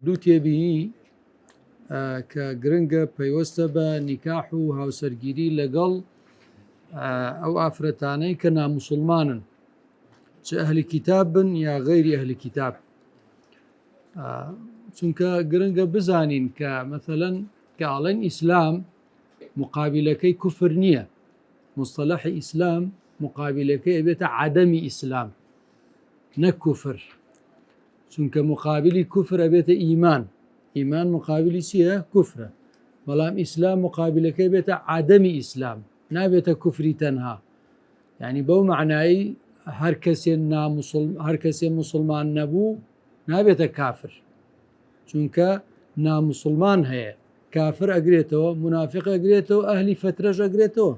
دوو تێبینی کە گرنگە پەیوەستە بە نیکاح و هاوسەرگیری لەگەڵ ئەو ئافرەتانەی کە ناموسڵمانن، چ ئەهلی کتاب بن یا غەیری ئەهلی کتاب. چونکە گرنگە بزانین کە مەثەلەن کە ئاڵێن ئیسلام مقابلەکەی کوفر نییە، مصطلحی ئیسلام مقابلەکەی ئەبێتە عەدەمی ئیسلام نەک کوفر، چونکە مقابلی کوفر ئەبێتە ئیمان، ئیمان مقابلی چییە؟ کوفرە، بەڵام ئیسلام مقابلەکەی بێتە عەدەمی ئیسلام، نابێتە کوفری تەنها. یعنی بەو معنایی هەر کەسێ مسلمان نەبوو نابێتە کافر، چونکە نامسلمان هەیە، کافر ئەگرێتەوە، منافق ئەگرێتەوە، ئەهلی فترەش ئەگرێتەوە.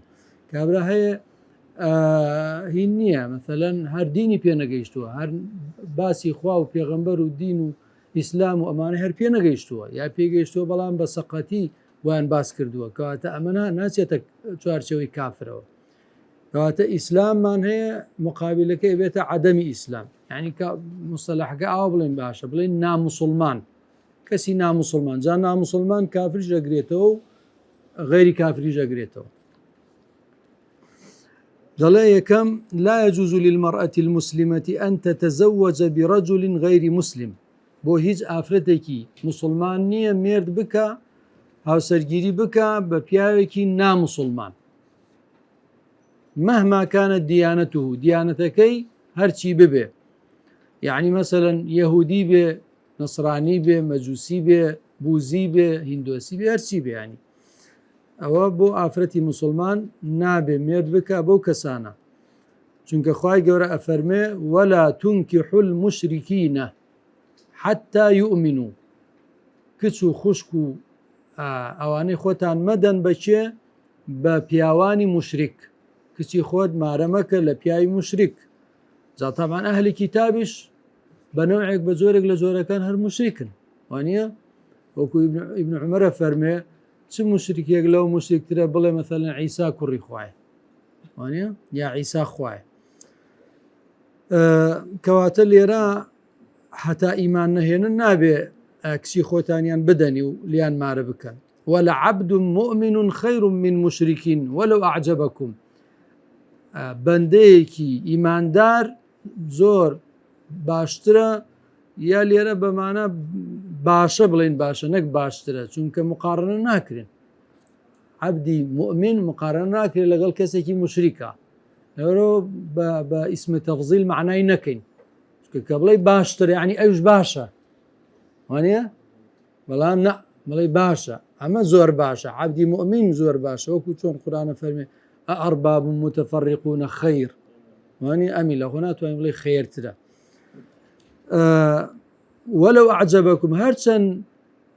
کابرا هەیە هین نییە مەثەلەن هەر دینی پێ نەگەیشتووە، هەر باسی خوا و پێغەمبەر و دین و ئیسلام و ئەمانە هەر پێ نەگەیشتووە یا پێگەیشتووە بەڵام بە سەقەتی ویان باس کردووە، کەواتە ئەمەە ناچێتە چوارچەوەی کافرەوە. کەواتە ئیسلاممان هەیە مقابلەکەی بێتە عەدەمی ئیسلام، یعنی کە مصطلحەکە ئاوا بڵێن باشە، بڵێن ناموسڵمان، کەسی ناموسڵمان، جا ناموسڵمان کافریش ئەگرێتەوە و غەیری کافریش ئەگرێتەوە. دەڵێ یەکەم لا يجوز للمرأة المسلمة أن تتزوج برجل غير مسلم، بۆ هیچ ئافرەتێکی مسلمان نییە مێرد بکە هاوسەرگیری بکە بە پیاوێکی ناموسڵمان، مهما كانت دیانەته، دیانەتەکەی هەرچی ببێ، یعنی مەسەلەن یەهودی بێ، نەسرانی بێ، مەجوسی بێ، بوزی بێ، هیندۆسی بێ، هەرچی بێ، ینی ئەوە بۆ ئافرەتی مسلمان نابێ مێرد بکە بەو کەسانە، چونکە خوای گەورە ئەفەرمێ وەلا تونکحوا المشرکین حتى يؤمنوا، کچ و خوشک و ئەوانەی خۆتان مەدەن بەچێ بە پیاوانی مشرک، کچی خۆت مارەمەکە لە پیاوی مشرک. جا تەبعاً ئەهلی کتابیش بە نەوعێک بە جۆرێک لە جۆرەکان هەر مشرکن، وانە وەکو ئیبن عومەرە فەرمێ چ مشرکێک لەو مشرکترە بڵێ مەثەلەن عیسا کوڕی خوایە، وانە یا عیسا خوایە. کەواتە لێرە حتا ئیمان نەهێنن نابێ کچی خۆتانیان بدەنی و لیان مارە بکەن. ولعبد مؤمن خير من مشرك ولو أعجبكم، بەندەیەکی ئیماندار زۆر باشترە، یا لێرە بەمانە باشە بڵێن باشە نەک باشترە، چونکە مقارنە ناکرێن، عەبدی مؤمن مقارنە ناکرێت لەگەڵ کەسێکی مشریکە، لەوەرەوە بە ئیسمە تەفزیل معنای نەکەین، کە بڵێ باشتر یعنی ئەوش باشە، وانە بەڵام نە بڵێ باشە، ئەمە زۆر باشە، عەبدی مؤمن زۆر باشە، وەکو چۆن قورئانە فەرمێ ئەرباب متفرقون خەیر، وانە ئەمی لەخۆ ناتوانین بڵێ خێرترە. وەلو ئەعجەبەکم، هەرچەند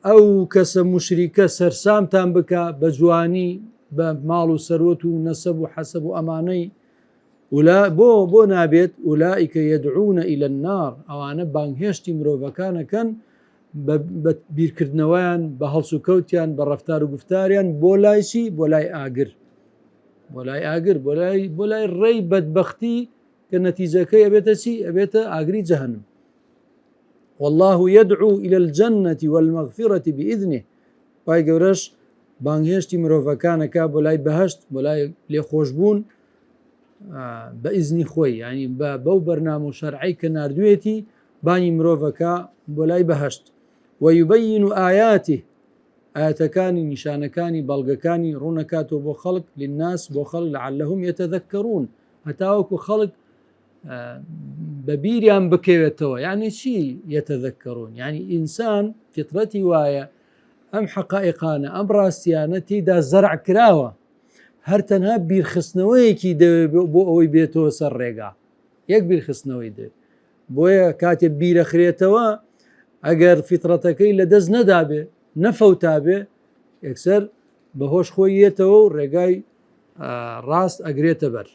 ئەو کەسە مشریکە سەرسامتان بکە بە جوانی، بە ماڵ و سەرۆت و نەسەب و حەسەب و ئەمانەی، بۆ نابێت ئولائیکە یەدعونە ئیلە النار، ئەوانە بانگهێشتی مرۆڤەکانەکەن بە بیرکردنەوەیان، بە هەڵس و کەوتیان، بە ڕەفتار و گفتاریان بۆ لای چی؟ بۆ لای ئاگر، بۆ لای ئاگر، بۆ لای ڕێی بەدبەختی کە نەتیجەکەی ئەبێتە چی؟ ئەبێتە ئاگری جەهەنم. والله يدعو إلى الجنة والمغفرة بإذنه، پای گەورەش بانگهێشتی مرۆڤەکانەکە بۆ لای بەهەشت، بۆ لای لێخۆشبوون بە ئیزنی خۆی، ینی بەو بەرنامە و شەرعی کە ناردوێتی بانی مرۆڤەکە بۆ لای بەهەشت. ويبين آياته، ئاەتەکانی نیشانەکانی بەڵگەکانی ڕوونەکاتەوە بۆ خەڵک، للناس بۆ خەڵک لعلهم يتذكرون، هەتاوەکو خەڵک بەبیریان بکەوێتەوە. یعنی چی يتذكرون؟ یعنی ئینسان فطرەتی وایە ئەم حەقائقانە ئەم ڕاستیانە تێیدا زەرع کراوە، هەر تەنها بیرخستنەوەیەکی دەوێت بۆ ئەوەی بێتەوە سەر ڕێگا، یەک بیرخستنەوەی دەوێت. بۆیە کاتێک بیرەخرێتەوە ئەگەر فیترەتەکەی لە دەست نەدابێ، نەفەوتابێ، یەکسەر بەهۆش خۆی یێتەوە و ڕێگای ڕاست ئەگرێتە بەر.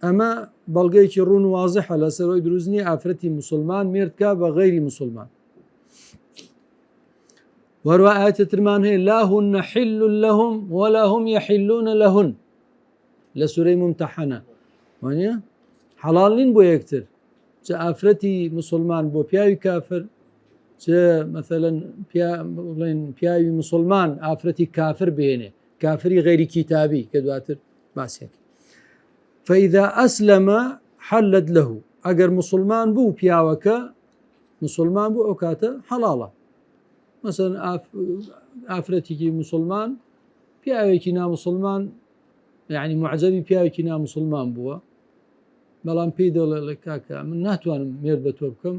ئەمە بەڵگەیەکی ڕوون و وازحە لەسەرەوەی دروستنی ئافرەتی مسلمان مێردکە بە غەیری مسلمان. وەروە ئاەتە ترمان هەیە لا هن حل لهم ولا هم يحلون لهن، لە سورەی ممتەحەنە، وانە حەڵال نین بۆ یەکتر، چ ئافرەتی مسلمان بۆ پیاوی کافر، مثلا پیاوی مسلمان ئافرەتی کافر بهێنێ کافری غیری کتابی کە دواتر باسیەکە فإذا أسلم حلت له ئەگەر مسلمان بوو پیاوەکە مسلمان بوو ئەو کاتە حەڵاڵە مثلا ئافرەتێکی مسلمان پیاوێکی نامسلمان يعني معجبی پیاوێکی نامسلمان بووە بەڵام پێی دەڵێ لە کاکە من ناتوانم مێرد بە تۆ بکەم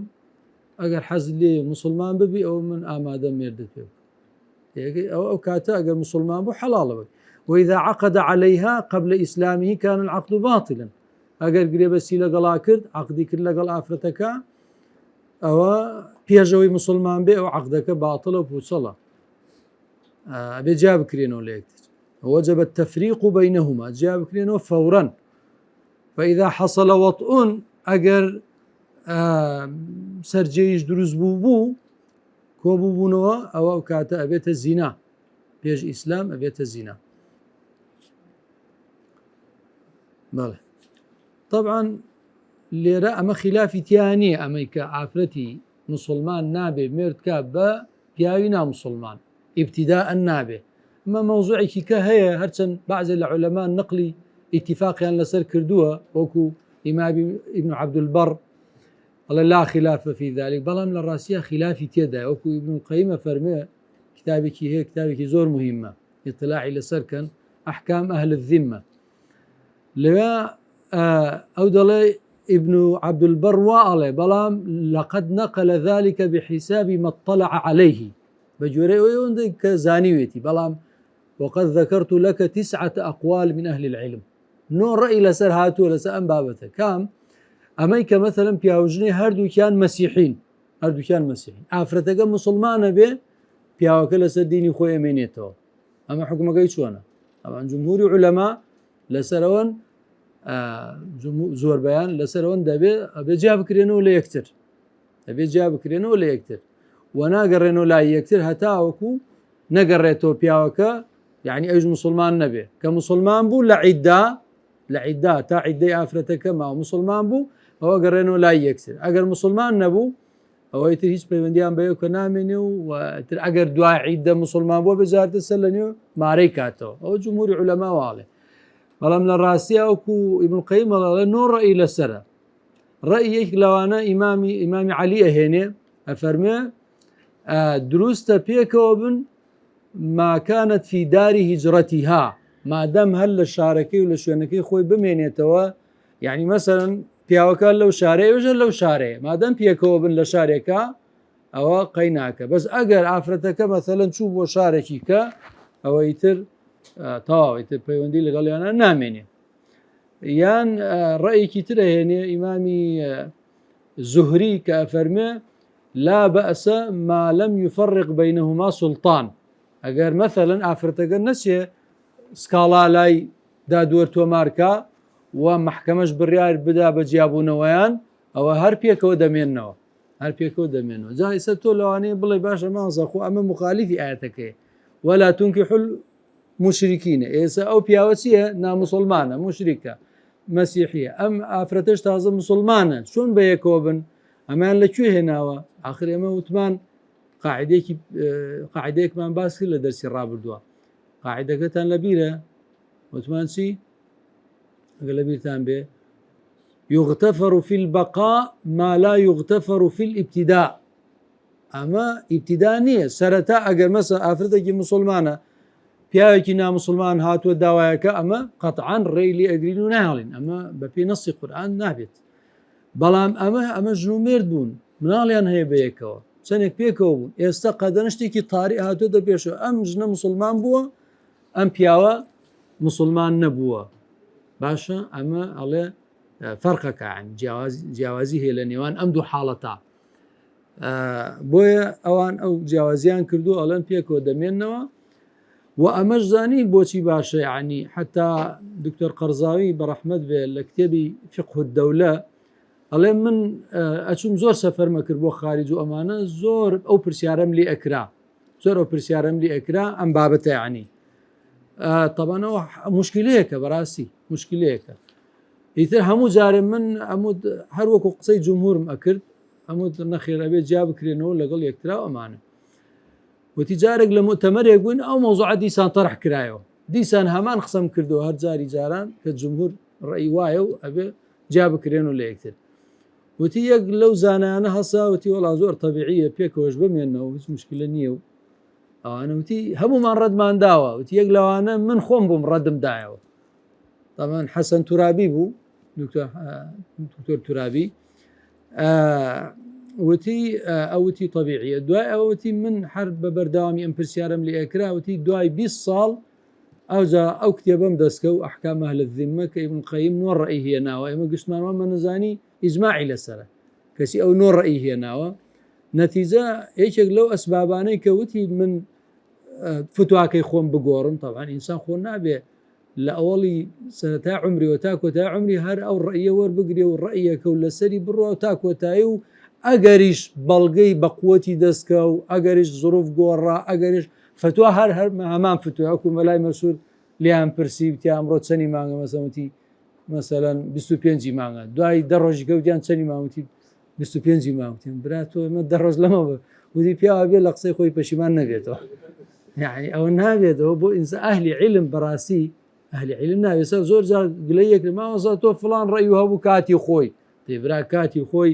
ئەگەر حەز لێ مسلمان ببی ئەو من ئامادە مێردت پێ بکەم ئەو کاتە ئەگەر مسلمان بوو حەڵاڵە بێت وإذا عقد عليها قبل إسلامه كان العقد باطلا ئەگەر گرێبەسی لەگەڵا کرد عقدی کرد لەگەڵ ئافرەتەکە ئەوە پێشەوەی مسلمان بێ ئەو عقدەکە باتڵە و پوچەڵە ئەبێ جا بکرێنەوە لە یەکتر وجب التفريق بينهما جا بکرێنەوە فورا فإذا حصل وطء ئەگەر سەرجەیش دروست بوو کۆبووبوونەوە ئەوە کاتە ئەبێتە زینا پێش ئیسلام ئەبێتە زینا بەڵێ طبعا لێرە ئەمە خلافی تیانە ئەمەی کە ئافرەتی مسلمان نابێ مێردکە بە پیاوی نامسلمان ابتداء نابێ ئەمە مەوزوعێکی کە هەیە هەرچەند بعض لە عولەمان نقلی اتفاقیان لەسەر کردووە وەکو ئیمام ابن عبد البر لا خلاف في ذلك بەڵام لە ڕاستیە خلافی تێدا وەکو ابن القیم فەرمێ کتابێکی هەیە کتابێکی زۆر مهمە اطلاعی لەسەر کەن ئەحکام ئەهل الذمة لەوێ ئەو دەڵێ ابن عبد البر واڵێ بەڵام لقد نقل ذلك بحساب ما اطلع عليه بجوري ئەوەندەی کە زانیوێتی بەڵام وقد ذكرت لك 9 أقوال من أهل العلم نۆ ڕەئی لەسەر هاتووە لەسەر ئەم بابەتە کام ئەمەی کە مەثەڵەن پیاوژنەی هەردووکیان مەسیحین ئافرەتەکە مسلمانە بێ پیاوەکە لەسەر دینی خۆی ئەمێنێتەوە ئەمە حکومەکەی چۆنە ئەمان جمهوری عولەما لەسەرەوەن زۆر بەیان لەسەرەوەن ئەبێ جا بکرێنەوە لە یەکتر ئەبێ جا بکرێنەوە لە یەکتر و ناگەڕێنەوە لای یەکتر هەتاوەکو نەگەڕێتەوە پیاوەکە یعنی ئەوش مسلمان نەبێ کە مسلمان بوو لە عیددا تا عیددەی ئافرەتەکە ماوە مسلمان بوو ئەوە گەڕێنەوە لای یەکتر ئەگەر مسلمان نەبوو ئەوەی تر هیچ پەیوەندیان بەیە کە نامێنێ و تر ئەگەر دوای عیددە مسلمان بووە بەجارتە سەر لە نوێ مارەی کاتەوە ئەوە جمهوری عولەما واڵێ بەڵام لە ڕاستیە وەکو ابن القیم ئەڵێ نۆ ڕەئی لەسەرە ڕەئی یەک لەوانە ئیمامی عەلی ئەهێنێ ئەفەرمێ دروستە پێکەوە بن ما كانت في دار هجرتها مادام هەر لە شارەکەی و لە شوێنەکەی خۆی بمێنێتەوە يعني مثلا پیاوەکە لەو شارەیە وژە لەو شارەیە مادام پێکەوە بن لە شارێکە ئەوە قەی ناکە بەس ئەگەر ئافرەتەکە مەثەڵەن چوو بۆ شارێکی کە ئەوەی تر تەواوی تر پەیوەندی لەگەڵیانە نامێنێ یان ڕەیەکی تر هێنێ ئیمامی زوهری کە ئەفەرمێ لا بأس ما لم يفرق بينهما سلطان ئەگەر مەثەڵەن ئافرەتەکە نەچێ سکاڵا لای دادوەر تۆمارکە و محکەمەش بڕیار بدا بە جیابوونەوەیان ئەوە هەر پێکەوە دەمێنەوە جا ئێستا تۆ لەوانەیە بڵێ باشە مازەخۆ ئەمە مخالیفی ئاەتەکەی ولا تنكحوا المشركين ئێستا ئەو پیاوە چییە نامسلمانە مشریکە مەسیحیە ئەم ئافرەتەش تازە مسلمانە چۆن بە یەکەوە بن ئەمان لەکوێ هێناوە ئاخر ئێمە وتمان قاعدەیەکمان باس کرد لە دەرسی ڕابردووە قاعدەکەتان لەبیرە وتمان چی ئەگەر لەبیرتان بێ يغتفر في البقاء ما لا يغتفر في الابتداء ئەمە ئیبتیدا نییە سەرەتا ئەگەر مەسە ئافرەتێکی مسلمانە پیاوێکی نامسلمان هاتووە داوایەکە ئەمە قەتعان ڕێی ئەگرین و ناڵین ئەمە بە پێی نەسی قورئان نابێت بەڵام ئەمە ژن و مێرد بوون مناڵیان هەیە بەیەکەوە چەندێک پێکەوە بوون ئێستا قەدەن شتێکی تاری هاتووە دەپێشەوە ئەم ژنە مسلمان بووە ئەم پیاوە مسلمان نەبووە باشە ئەمە ئەڵێ فەرقەکە جیاوازی هەیە لە نێوان ئەم دوو حاڵەتە بۆیە ئەوان ئەو جیاوازیان کردو ئەڵەن پێکەوە دەمێننەوە و ئەمەش زانی بۆچی باشە یعنی حتا دکتۆر قەرزاوی بەڕەحمەت بێ لە کتێبی فقه الدەولە ئەڵێ من ئەچوم زۆر سەفەرمە کرد بۆ خارج و ئەمانە زۆر ئەو پرسیارەم لێ ئەکرا ئەم بابەتە یعنی طبعاەوە مشکلەیەکە بەڕاستی مشکلەیەکە ئیتر هەموو جارێ من هەر وەکو قسەی جمهورم ئەکرد هەموو نەخێر ئەبێت جا بکرێنەوە لەگەڵ یەکترا ئەمانە وتی جارێک لە مؤتەمەرێک بووین ئەو مەوزوعە دیسان تەرح کرایەوە دیسان هەمان قسەم کردەوە هەر جاری جاران کە جمهور ڕێی وایە و ئەبێ جا بکرێنەوە لە یەکتر وتی یەک لەو زانایانە هەسا وتی وەڵا زۆر تەبیعیە پێکەوەش بمێنەوە هیچ مشکلە نییە و ئەوانە وتی هەمومان ڕەتمان داوە وتی یەک لەوانە من خۆم بووم ڕەتم دایەوە طبعا حەسەن تورابی بوو دکتۆر تورابی وتی ئەوتی طبیعیە دوای ئەوەتی من هەر بە بەرداوامی ئەم پرسیارم لێ ئەکرا وتی دوای 20 ساڵ ئەوجا ئەو کتێبەم دەستکە و ئەحکام ئەهل الذمە کە ئیبن قەیم 9 ڕەئی هێناوە ئێمە گشتمانوانمە نەزانی ئیجماعی لەسەرە کەسی ئەو 9 ڕەئی هێناوە نەتیجە یەکێک لەو ئەسبابانەی کە وتی من فتواکەی خۆم بگۆڕم طبعا ئینسان خۆ نابێ لە ئەوڵی سەرەتا عمریەوە تا کۆتای عمری هەر ئەو ڕەیە وەربگرێ و ڕەیەکە و لەسەری بڕۆ تا کۆتایی و ئەگەریش بەڵگەی بەقوەتی دەستکە و ئەگەریش زروف گۆڕا ئەگەریش فتووا هەر هەمان فتوواکو مەلای مەسوور لیان پرسی وتی ئەمڕۆ چەندی مانگە مەسەوتی مەسەلەن 25 مانگە دوای 10 ڕۆژی کەوتیان چەندی ماوتی 25 ماوتیم برا تۆ ئێمە 10 ڕۆژ لەمە بە وتی پیاوە بێ لە قسەی خۆی پەشیمان نەبێتەوە یعنی ئەوە نابێتەوە بۆ ئینسان ئەهلی عیلم بەڕاستی ئەهلی عیلم نابێت زۆر جار گلەیەک ماوەسا تۆ فڵان ڕەی هەبوو کاتی خۆی تێبرا کاتی خۆی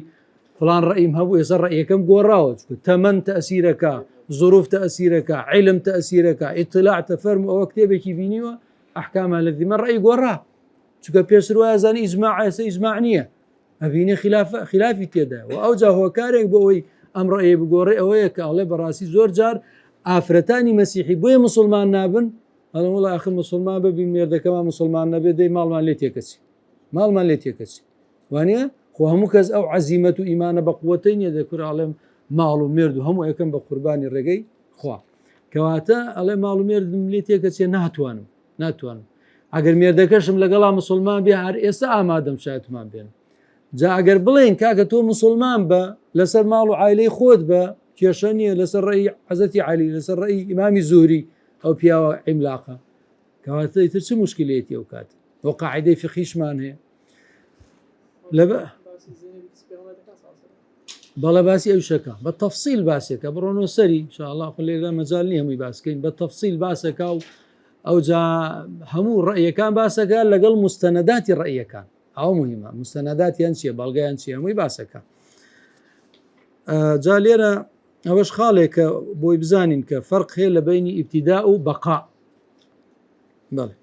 فڵان ڕەئیم هەبوو ێستا ڕەیەکەم گۆڕاوە تەمەن تەئسیرەکە زروف تەئسیرەکە عیلم تەئسیرەکە ئیطلاع تەفەرمو ئەوە کتێبێکی بینیوە ئەحکام ئەهل الذمە ڕەئی گۆڕا چونکە پێشتر وایە زانی ئیجماع ئێستا ئیجماع نییە ئەبینێ خلافی تێدا و ئەو جا هۆکارێک بۆ ئەوەی ئەم ڕەیە بگۆڕێ ئەوەیە کە ئەڵێ بەڕاستی زۆر جار ئافرەتانی مەسیحی بۆیە مسلمان نابن هەڵێ وڵا ئاخر مسلمان ببین مێردەکەمان مسلمان نەبێت دەی ماڵمان لێ تێکەچی ماڵمان لێ تێکەچی وانە خۆ هەموو کەس ئەو عەزیمەت و ئیمانە بە قووەتەی نییە دەکور ئاڵێم ماڵ و مێرد و هەموو یەکەم بە قوربانی ڕێگەی خوا کەواتە ئەڵێ ماڵ و مێردم لێ تێکەچێ ناتوانم ئەگەر مێردەکەشم لەگەڵا مسلمان بێ هەر ئێستا ئامادەم شایەتمان بێن جا ئەگەر بڵێن کاکە تۆ مسلمان بە لەسەر ماڵ و عایلەی خۆت بە کێشە نییە لەسەر ڕێی حەزەتی عەلی لەسەر ڕێی ئیمامی زوهری ئەو پیاوە عیملاقە کەواتە ئیتر چ مشکلێتی ئەو کات بۆ قاعیدەی فقهیشمان هەیە بەڵێ باسی ئەو شەکە بە تەفسیل باسێکە بڕۆنەوە سەری ان شاء الله لێرە مەجال نییە هەمووی باسکەین بە تەفسیل باسەکە و ئەو جا هەموو ڕەیەکان باسەکە لەگەڵ مستەنەداتی ڕەیەکان ئەو مهمە مستەنەداتیان چییە بەڵگەیان چیە هەمووی باسەکە جا لێرە ئەوەش خاڵێکە بۆی بزانین کە فەرق هەیە لە بینی ئیبتیدا و بەقا بەڵێ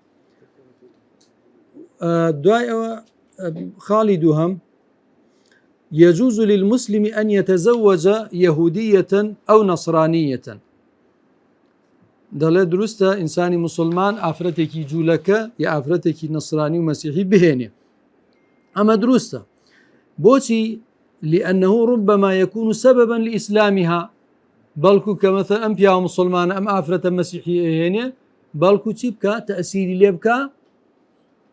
دوای ئەوە خاڵی دووهەم يجوز للمسلم أن يتزوج يهودية أو نصرانية دەڵێ دروستە ئینسانی مسلمان ئافرەتێکی جوولەکە یا ئافرەتێکی نەسرانی و مەسیحی بهێنێ ئەمە دروستە بۆچی لأنه ربما يكون سببا لإسلامها بەڵکو کە مەثەن ئەم پیاوە مسلمانە ئەم ئافرەتە مەسیحی هێنێ بەڵکو چی بکە تەئسیری لێ بکە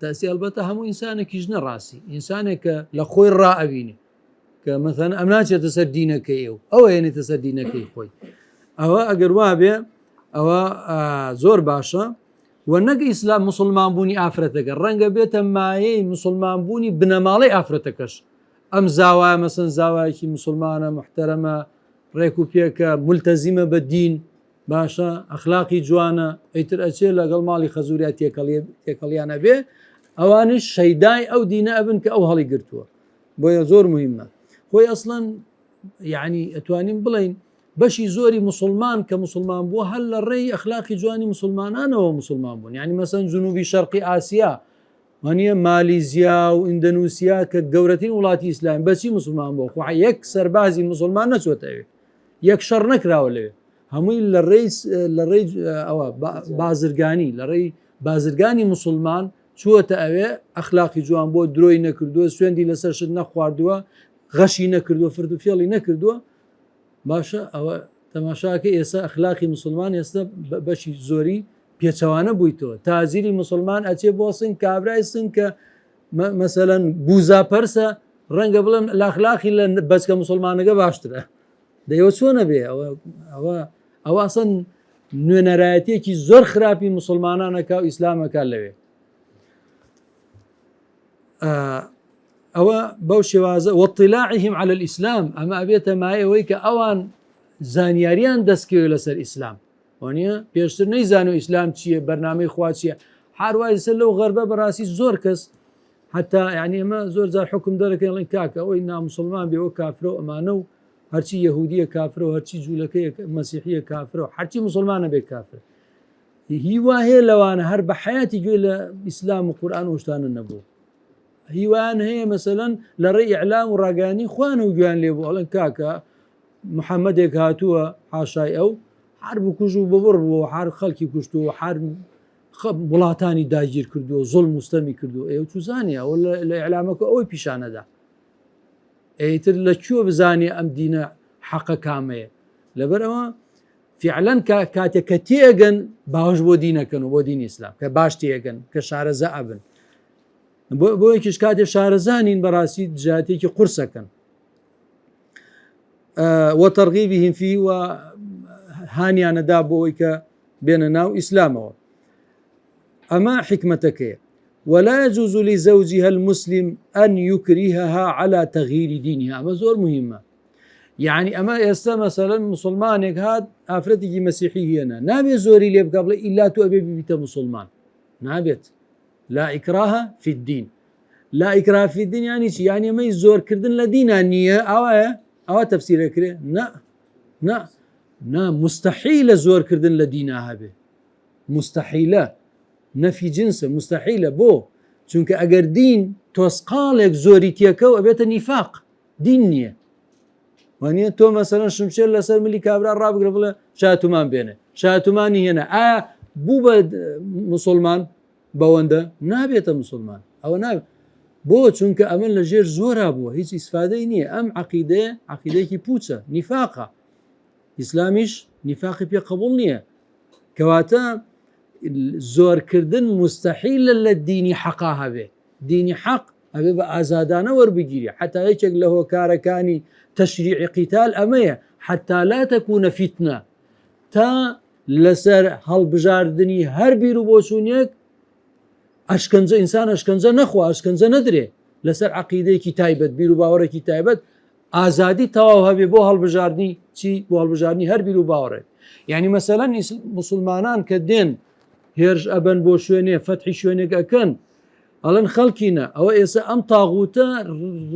تەسی ئەلبەتە هەموو ئینسانێکیش نەڕاستی ئینسانێک کە لە خۆی ڕائەبینێ کە مەثەن ئەم ناچێتە سەر دینەکەی ئەوە هێنێتە سەر دینەکەی خۆی ئەوە ئەگەر وا بێ ئەوە زۆر باشە و نەک ئیسلام مسلمان بوونی ئافرەتەکە ڕەنگە بێتە مایەی مسلمان بوونی بنەماڵی ئافرەتەکەش ئەم زاوایە مەسەن زاوایەکی مسلمانە محتەرەمە ڕێک و پێکە ملتەزیمە بە دین باشە ئەخلاقی جوانە ئەیتر ئەچێ لەگەڵ ماڵی خەزوریات تێکەڵیانە بێ ئەوانش شەیدای ئەو دینە ئەبن کە ئەو هەڵی گرتووە بۆیە زۆر مهمە خۆی ئەسڵەن یعنی ئەتوانین بڵین بەشی زۆری مسلمان کە مسلمان بووە هەر لە ڕێی ئەخلاقی جوانی مسلمانانەوە مسلمان بوون یعنی مەسەن جنوبی شەرقی ئاسیا وانە مالیزیا و ئیندەنوسیا کە گەورەترین وڵاتی ئیسلامی بەچی مسلمان بووە خو یەک سەربازی مسلمان نەچۆتەوێ یەک شەڕ نەکراوە لەوێ هەمووی لە ڕێی ئەوە بازرگانی لە ڕێی بازرگانی مسلمان چووەتە ئەوێ ئەخلاقی جوان بۆ درۆی نەکردووە سوێندی لەسەر شت نەخواردووە غەشی نەکردووە فرد و فێڵی نەکردووە باشە ئەوە تەماشاکە ئێستا ئەخلاقی مسلمان ئێستا بەشی زۆری پێچەوانە بوویتەوە تازیری مسلمان ئەچێ بۆ سن کابرای سن کە مەسەلەن بوزا پەرسە ڕەنگە بڵێن لە ئەخلاقی لە بەچکە مسلمانەکە باشترە دەیەوە چۆنە بێ ئەوە ئەسەن نوێنەرایەتێکی زۆر خراپی مسلمانانەکە و ئیسلامەکە لەوێ أو بوشي وازا واطلاعهم على الإسلام أما أبيت معي ويك أوان زانياريان دسكيو لسر الإسلام ونيا بيشتر نيزانو إسلام تشيه برنامج خواتشيه حارواي سلو غربة براسي زور كس حتى يعني ما زور زار حكم درك يلا كاكا أو إنها مسلمان بيو كافرو أمانو هرشي يهودية كافرو هرشي جولكية مسيحية كافرو هرشي مسلمان بي كافر هي واهي لو أنا هرب حياتي جو إلى إسلام وقرآن وشتان النبو هي وان هي مثلا لرأي إعلام وراقاني خوانو جوان ليبو أولا كاكا محمد هاتوا حاشاي أو حرب كوجو ببربو حرب خلقي كشتو حرب وڵاتانی داگیر کردو زۆڵ مستەمی کردو ئێوە توزانیا ئەو لە ئیعلامەکە ئەوەی پیشانەدا ئەیتر لەکوێ بزانێ ئەم دینە حەقە کامەیە لەبەرەوە فعلەن کاتێک کە تێگەن باوەش بۆ دینەکەن و بۆ دینی ئیسلام کە باش تێگەن کە شارەزە ئەبن بۆ یەکیش کاتێک شارەزانین بەڕاستی دژاتێکی قورسەکەن وترغيبهم فيه وهانيانەدا بۆ ئەوەی کە بێنە ناو ئیسلامەوە أما حكمتك ولا يجوز لزوجها المسلم أن يكرهها على تغيير دينها أما زور مهمة يعني أما يستا مثلا مسلمانك هاد أفرتك مسيحي هنا نابي زوري لي قبل إلا تؤبي بيت مسلمان نابت لا إكراه في الدين لا إكراه في الدين يعني شي يعني ما يزور كردن لدين النية أو تفسير كره نا مستحيل زور كردن لدينها به مستحيلة نفي جنسه مستحيلة بو چونك اگر دين توسقالك زوريتيكو ابيت النفاق دين نية وانيا تو مثلا شمشير لسر ملي كابرا راب قرفله شاتمان بينه شاتماني هنا بوبا مسلمان بونده نابيت مسلمان او ناب بو چونك امن لجير زورا بو هيج استفاده نية ام عقيده كي بوتشا نفاقه اسلاميش نفاقي بي قبول نية كواتا زور كردن مستحيل للديني حقها به ديني حق أبي بأزادانا وربجيري حتى يشك له كاركاني تشريع قتال أمية حتى لا تكون فتنة تا لسر هالبجاردني هر بيرو بوسونيك أشكنزة إنسان أشكنزة نخوة أشكنزة ندري لسر عقيدة كتايبت بيرو باورة كتايبت آزادي تواوها ببو هالبجاردني چي بو هالبجاردني هر بيرو باورة يعني مثلا مسلمانان كدين هێرش ئەبەن بۆ شوێنێ فەتحی شوێنێک ئەکەن ئەڵەن خەڵکینە ئەوە ئێستا ئەم تاغوتە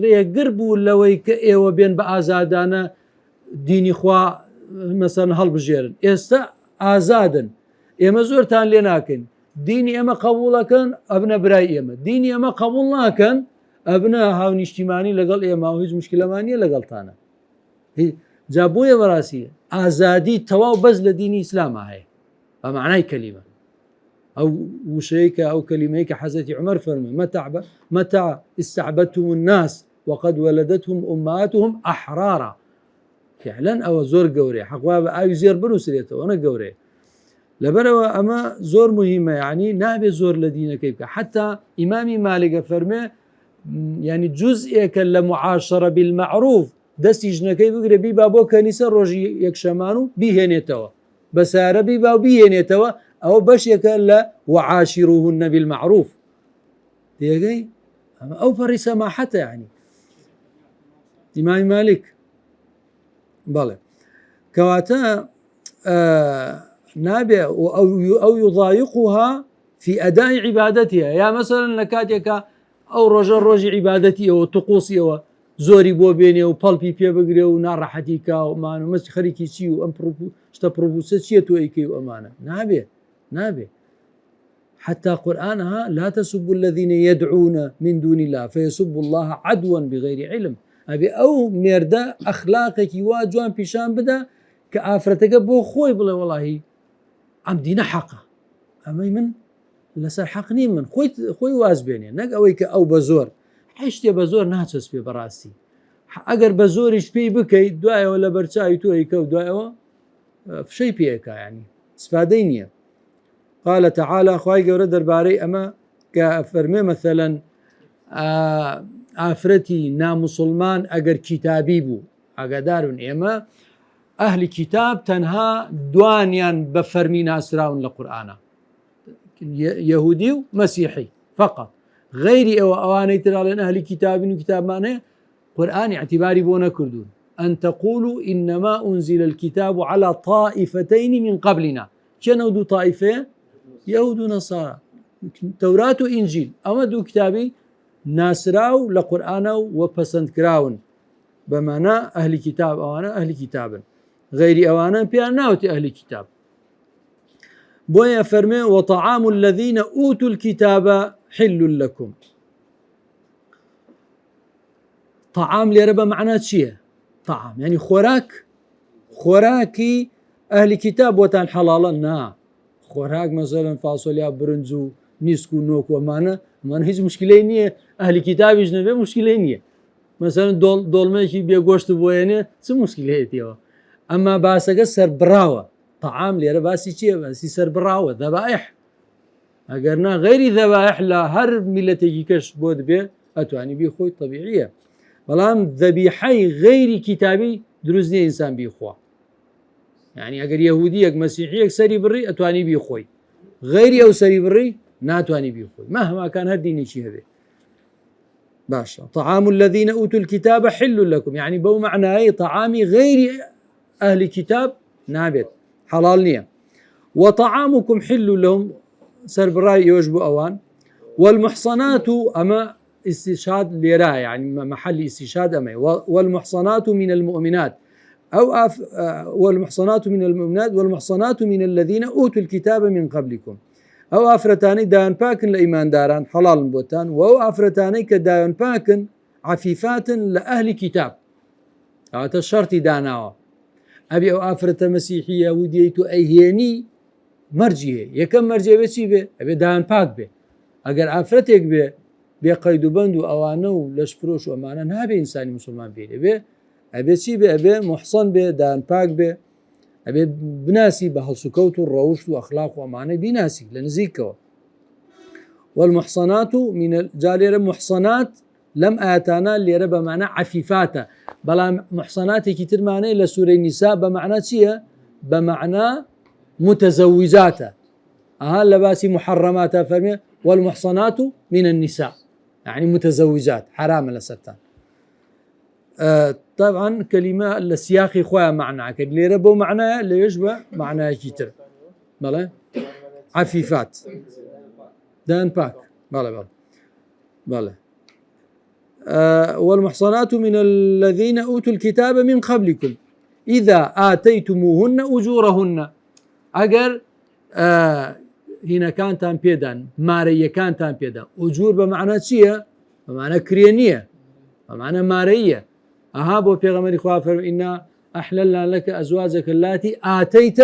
ڕێگر بوو لەوەی کە ئێوە بێن بە ئازادانە دینی خوا مەسەن هەڵبژێرن ئێستا ئازادن ئێمە زۆرتان لێ ناکەین دینی ئێمە قبوڵەکەن ئەبنە برای ئێمە دینی ئێمە قبوڵ ناکەن ئەبنە هاونیشتیمانی لەگەڵ ئێمە و هیچ مشکلەمانیە لەگەڵتانە جا بۆیە بەڕاستی ئازادی تەواو بەس لە دینی ئیسلامە هەیە بە معنای کەلیمە أو وشيك أو كلميك حضرت عمر فرمي متى استعبدتم الناس وقد ولدتهم أمهاتهم أحرارا فعلا أو زور قوري حقواب أو زير بنو سريته وأنا قوري لبروا أما زور مهمة يعني نابي زور لدينا كيف حتى إمامي مالك فرمي يعني جزء كالمعاشرة بالمعروف دستيجنا كيف يقول بيبا بو كنيسة روجي يكشمانو بيهنيتوا بس عربي باو بيهنيتوا أو بشيك لا وعاشروهن بالمعروف تيجي أو فرسماحته يعني إمام مالك بله كواتا نابع أو يضايقها في أداء عبادتها يا مثلا نكاتيك أو رجل عبادتي أو طقوسي أو زوري بو بيني أو بالبي بي بقري ونار راحتيكا وما مس خريكي شيء وأم شتا بروبوسيتو أيكي وأمانة نابي حتى قرآنها لا تسبوا الذين يدعون من دون الله فيسبوا الله عدوا بغير علم أبي أو ميردا أخلاقك واجوان بيشان بدا كآفرتك بو خوي بلا والله أم دينا حقه أما من لسر حقني من خوي واز بيني نق أويك أو بزور حشتي بزور ناتس بي براسي أجر بزورش بي بكي دعاء ولا برشاي تو أيكو دعاء في شيء بيكا يعني استفادينيه قال تعالى خواهي قورة درباري أما كفرمي مثلا آفرتي نامسلمان أجر كتابي بو أقدارون إما أهل كتاب تنها دوانيان بفرمي ناسراون لقرآن يهودي ومسيحي فقط غيري أو أواني ترى لأن أهل كتاب وكتاب مانه قرآن اعتباري بونا كردون أن تقولوا إنما أنزل الكتاب على طائفتين من قبلنا كانوا دو طائفة يهود ونصارى توراة وإنجيل أما دو كتابي ناسراو لقرآن وبسند كراون بمعنى أهل كتاب أوانا أهل كتاب غيري أوانا بياناوتي أهل كتاب بويا فرمي وطعام الذين أوتوا الكتاب حل لكم طعام لربا معناه شيء طعام يعني خوراكي أهل كتاب وتان حلالا نا خوراك مثلا فاصوليا برنزو نيسكو نوكو مانا هيج مشكلة نية أهل كتاب يجنبه مشكلة نية مثلا دولمه كي بيغوشت بوينه سو مشكلة هي أما باسقة سربراوة طعام ليرة باسي شيء باسي سربراوة ذبائح أجرنا غير ذبائح لا هر ملتي كش بود به أتواني بي خوي طبيعية بلام ذبيحي غير كتابي دروزني إنسان بيخوا يعني أجر يهودي أجر مسيحي أجر سري بري أتواني بيخوي غيري أو سري بري ناتواني بيخوي مهما كان هالدين شيء هذا باشا طعام الذين أوتوا الكتاب حل لكم يعني بو معناه طعامي غير أهل الكتاب نابت حلال نية وطعامكم حل لهم سربراي يوجبوا أوان والمحصنات أما استشهاد ليراه يعني محل استشهاد أمي والمحصنات من المؤمنات والمحصنات من المؤمنات والمحصنات من الذين أوتوا الكتاب من قبلكم أو أفرتاني داين باكن لإيمان داران حلال بوتان وأو أفرتاني كداين باكن عفيفات لأهل كتاب هذا الشرط داناوا أبي أو أفرت مسيحية وديتو أيهيني مرجيه يكم مرجيه بشي به أبي داين باك به أجر أفرتك به بقيد بند وأوانه لش فروش وأمانة نابي إنساني مسلمان بيه أبي شي به أبي محصن به داين باك به أبي بناسي بهالسكوت والروش وأخلاق وأمانة بناسي لنزيكه والمحصنات من الجالية محصنات لم آتانا اللي ربا معنى عفيفاتا بلا محصنات كتير معنى إلى سورة النساء بمعنى شيء بمعنى متزوجاتا لباسي محرماتا فرمي والمحصنات من النساء يعني متزوجات حرام لستان طبعا كلمة السياقي خويا معنى اللي ربو معنى اللي يشبه معنى كتير بلا عفيفات دان باك بلا والمحصنات من الذين أوتوا الكتاب من قبلكم إذا آتيتموهن أجورهن أجر هنا كان تام بيدان مارية كان تام بيدان أجور بمعنى شيء بمعنى كريانية بمعنى مارية أهابوا في غمر خوافر إنا أحللنا لك أزواجك اللاتي آتيت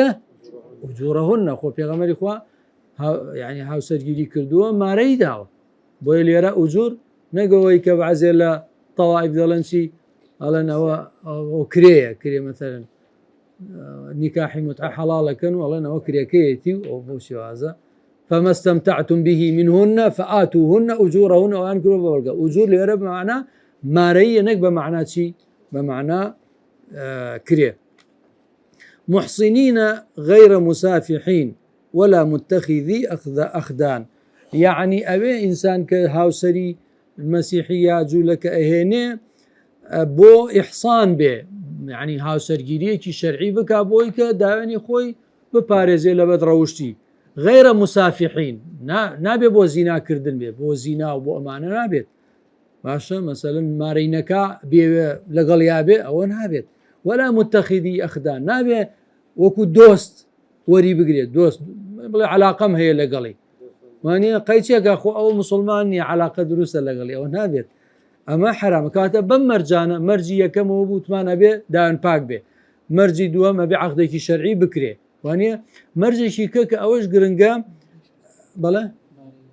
أجورهن خو في غمر خوا يعني هاو سجلي كردوه ماري داو بويل يرى أجور نقوي كبعزل طوائف ذلنسي على نوا وكريه مثلا نكاحي متعة حلال كانوا والله نوا كريه كيتي أو بوشي هذا فما استمتعتم به منهن فآتوهن أجورهن وأنكروا ببلغ أجور ليرى بمعنى ماري نك بمعنى شيء بمعنى كريه محصنين غير مسافحين ولا متخذي أخدان يعني أبي إنسان كهاوسري المسيحية جولك أهيني بو إحصان به يعني هاوسرگیری کی شرعي بك بويك داوني خوي ببارزي لبد روشتي غير مسافحين نابي بو زنا كردن بي بو زنا وبو أمانة نابيت باشا مثلا مارينكا بي لقل يابي أو نابيت ولا متخذي أخدان نابي وكو دوست وري بقري دوست علاقة ما هي لقلي واني قيتشك أخو أو مسلماني علاقة دروسة لقلي أو نابيت أما حرام كاتب بمرجانة مرجي كم وبوت ما نبي دان باك به مرجي دوما بعقدك شرعي بكري واني مرجي شيكك أوش قرنقام بلا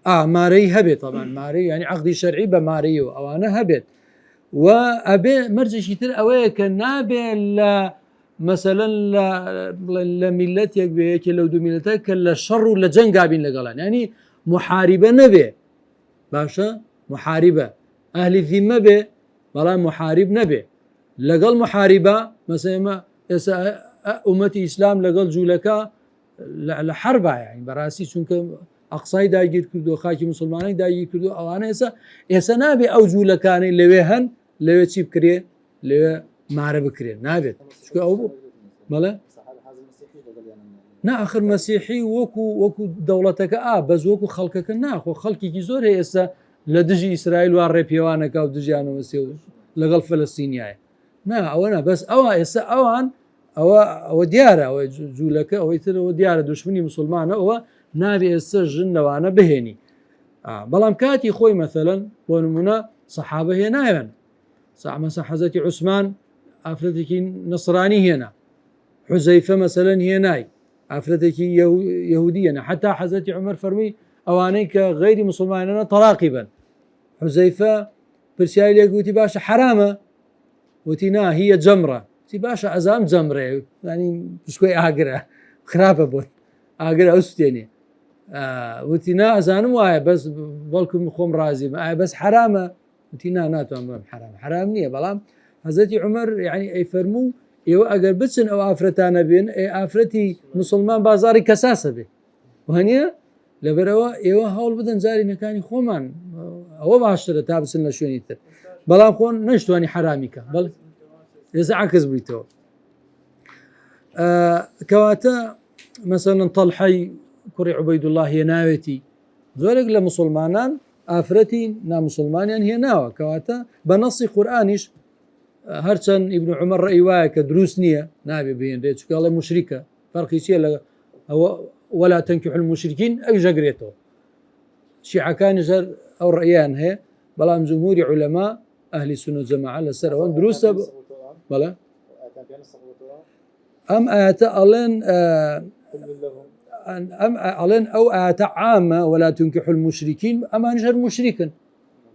ماري هبت طبعا ماري يعني عقدي شرعي بماري أو أنا هبت وأبي مرجي شيتر أويك نابي لا مثلا لملتك بيك لو دو ملتك للشر ولا جنقابين لقلان يعني محاربة نبي باشا محاربة أهل الذمة به بلا محارب نبي لقل محاربة مثلا أمتي إسلام لقل جولكا لحربة يعني براسي شونك ئەقسای داگیر کردو خاکی مسلمانانی داگیر کردو ئەوانە ئێستا نابێ ئەو جوولەکانی لەوێ هەن لەوێ چی بکرێ لەوێ مارە بکرێن نابێت ئەو بەڵێ ناخر مەسیحی وەکو دەوڵەتەکە بەز وەکو خەڵکەکە ناخۆ خەڵکێکی زۆر هەیە ئێستا لە دژی ئیسرائیل وا ڕێپێوانەکە و دژیانەوە سێ لەگەڵ فەلەستینیایە ئەوە بەس ئەوە ئێستا ئەوان ئەوە دیارە ئەوە جوولەکە ئەوەی ترەوە دیارە دوشمنی مسلمانە ئەوە نابێ ئێستا ژن لەوانە بهێنی بەڵام کاتی خۆی مەثەلەن بۆ نمونە سەحابە هێنایەن مەسە حەزەتی عوسمان ئافرەتێکی نەسرانی هێنا حوزەیفە مەسەلەن هێنای ئافرەتێکی یەهودیەنە حتا حەزەتی عومەر فەرمی ئەوانەی کە غەیری مسلمانانە تەلاقی بن حوزەیفە پرسیاری لێ گوتی باشە حرامە وتی نا هیە جەمرە تی باشە ئەزام جەمرێ ینی پشکۆی ئاگرە خراپە بۆت ئاگرە ئەو سوتێنێ وتی نا ئەزانم وایە بەس بەڵکم خۆم ڕازیم ئایا بەس حرامە وتی ناتوان بم حرام نییە بەڵام حەزەتی عومەر یعنی ئەی فەرموو ئێوە ئەگەر بچن ئەو ئافرەتانە بێن ئافرەتی مسلمان بازاری کەساسە بێ وهەنیە لەبەرەوە ئێوە هەوڵ بدەن جارینەکانی خۆمان ئەوە باشترە تا بچن لە شوێنی تر بەڵام خۆن نەشتوانی حرامیکە بەڵ ێزە عکس بوویتەوە کەواتە مەسەڵەن تەڵحەی کوڕی عوبەیدوڵڵاه هێناوێتی زۆرێک لە مسلمانان ئافرەتی نامسلمانیان هێناوە کەواتە بە نەسی قورئانیش هەرچەند ئیبن عومەر ڕەئی وایە کە دروست نییە نابێ بهێنرێت چونکە ئەڵێ موشریکە فەرقی چییە لە ولا تنكحوا المشركين ئەو ژەگرێتەوە شیعەکانیش ئەو ڕەیان هەیە بەڵام جمهوری عولەما ئەهلی سونە جەماعە لەسەر ئەوەن دروستە بەڵێ ئەم ئاەتە ئەڵێن ئەو ئاەتە عامە ولا تنكحوا المشركين ئەمانش هەر مشریکن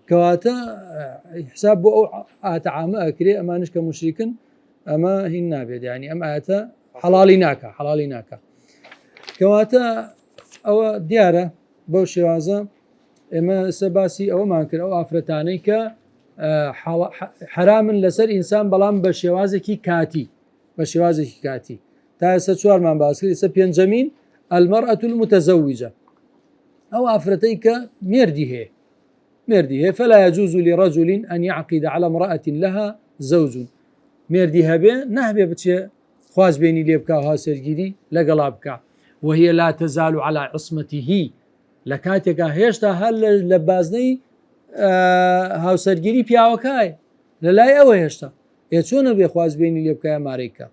کەواتە حساب بۆ ئەو ئاەتە عامە ئەکرێ ئەمانش کە مشریکن ئەمە هین نابێت ینی ئەم ئاەتە حەڵاڵی ناکە کەواتە ئەوە دیارە بەو شێوازە ئێمە سەباسی ئەوەمان کرد ئەو ئافرەتانەی کە حرامن لەسەر ئینسان بەڵام بە شێوازێکی کاتی تا ئێستا چوارمان باس کرد ئێستا پێنجەمین المەرئەة المتزوجة ئەو ئافرەتەی کە مێردی هەیە فلا يجوز لرجل أن يعقد على امرأة لها زوج مێردی هەبێ نابێ بچێ خواز بێنی لێ بکە هاوسەرگیری لەگەڵا بکە وهي لا تزال على عصمته لە کاتێکا هێشتا هەر لە بازنەی هاوسەرگیری پیاوەکایە لە لای ئەوە هێشتا چۆنە بێ خواز بێنی لێ بکە مارەیکە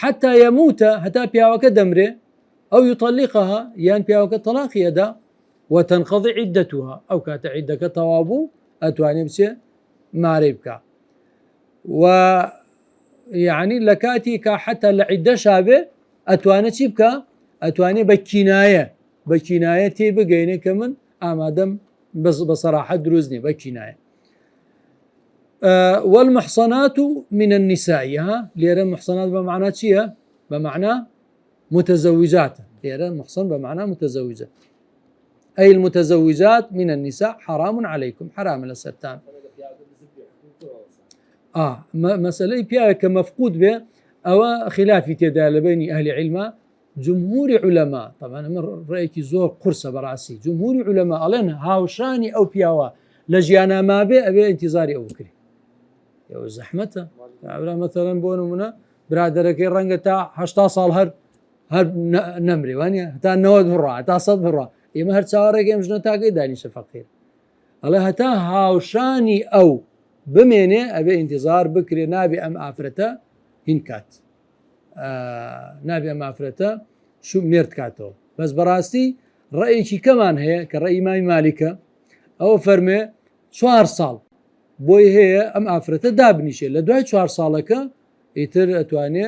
حتى يموتە هەتا پیاوەکە دەمرێ ئەو يطلقها یان پیاوەکە تەلاقی ئەدا وتنقضي عدتها ئەو کاتە عیدەکە تەواو بوو ئەتوانێ بچێ مارەی بکە و یعنی لە کاتێکا حتا لە عیدەشا بێ ئەتوانێت چی بکە ئەتوانێ بە کینایە تێ بگەینێ کە من ئامادەم بە سەراحەت دروست نیە بە کینایە والمحصنات من النساء لێرە محصنات بمعنى چییە بمعنى متزوجات لێرە محصن بمعنى متزوجة أي المتزوجات من النساء حرام عليكم حرام لسرتان مەسەلەی پیاوێ کە مەفقود بێ ئەوە خلافی تێدا لە بینی ئەهلی علما جمهوری علەما طبعا ئەمە ڕێیەکی زۆر قورسە بەڕاستی جمهوری علەما ئەڵێن هاوشانی ئەو پیاوە لە ژیانە مابێ ئەوێ ئینتیزاری ئەو بکرێ ئەوە زەحمەتە مەثەڵەن بۆ نمونە برادەرەکەی ڕەنگە تا 80 ساڵ هەر نەمرێ وانە هەتا 90 بڕە تا 100 بڕە ئێمە هەر چاوەڕێک ئەم ژنە تاکەی دانیشە فەقیر ئەڵێ هەتا هاوشانی ئەو بمێنێ ئەبێ ئینتیزار بکرێ نابێ ئەم ئافرەتە هین کات نابێ ئەم ئافرەتە مێرد کاتەوە بەس بەڕاستی ڕێیەکی کەمان هەیە کە ڕێی ئیمامی مالیکە ئەوە فەرمێ 4 ساڵ بۆی هەیە ئەم ئافرەتە دابنیشێ لە دوای 4 ساڵەکە ئیتر ئەتوانێ